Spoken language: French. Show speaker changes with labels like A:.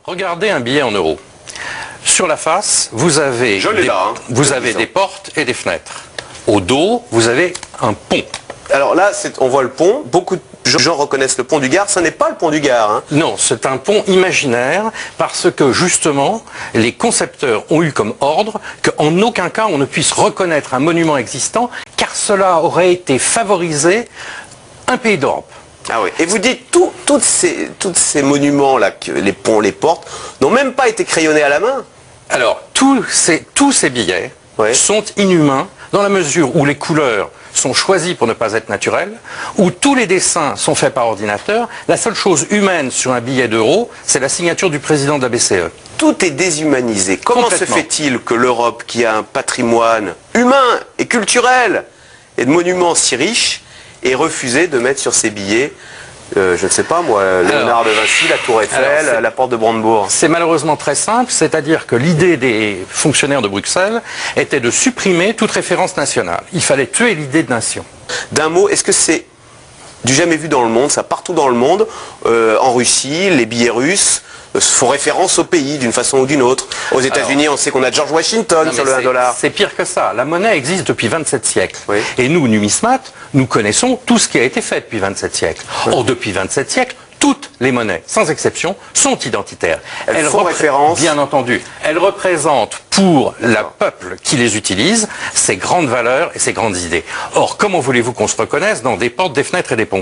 A: Regardez un billet en euros. Sur la face, vous avez, des portes et des fenêtres. Au dos, vous avez un pont.
B: Alors là, on voit le pont. Beaucoup de gens reconnaissent le pont du Gard. Ce n'est pas le pont du Gard. Hein.
A: Non, c'est un pont imaginaire parce que justement, les concepteurs ont eu comme ordre qu'en aucun cas on ne puisse reconnaître un monument existant car cela aurait été favoriser un pays d'Europe.
B: Ah oui. Et vous dites tous ces monuments là, les ponts, les portes, n'ont même pas été crayonnés à la main.
A: Alors tous ces billets sont inhumains dans la mesure où les couleurs sont choisies pour ne pas être naturelles, où tous les dessins sont faits par ordinateur. La seule chose humaine sur un billet d'euro, c'est la signature du président de la BCE.
B: Tout est déshumanisé. Comment se fait-il que l'Europe, qui a un patrimoine humain et culturel et de monuments si riches, ait refusé de mettre sur ses billets je ne sais pas moi, Léonard de Vinci, la Tour Eiffel, la porte de Brandebourg?
A: C'est malheureusement très simple, c'est-à-dire que l'idée des fonctionnaires de Bruxelles était de supprimer toute référence nationale. Il fallait tuer l'idée de nation.
B: D'un mot, est-ce que c'est du jamais vu dans le monde, ça partout dans le monde, en Russie, les billets russes font référence au pays d'une façon ou d'une autre. Aux États-Unis, on sait qu'on a George Washington sur le 1 dollar.
A: C'est pire que ça. La monnaie existe depuis 27 siècles.
B: Oui.
A: Et nous, numismates, nous connaissons tout ce qui a été fait depuis 27 siècles.
B: Oui.
A: Or, depuis 27 siècles, toutes les monnaies, sans exception, sont identitaires.
B: Elles font référence.
A: Bien entendu. Elles représentent pour le peuple qui les utilise ses grandes valeurs et ses grandes idées. Or, comment voulez-vous qu'on se reconnaisse dans des portes, des fenêtres et des ponts ?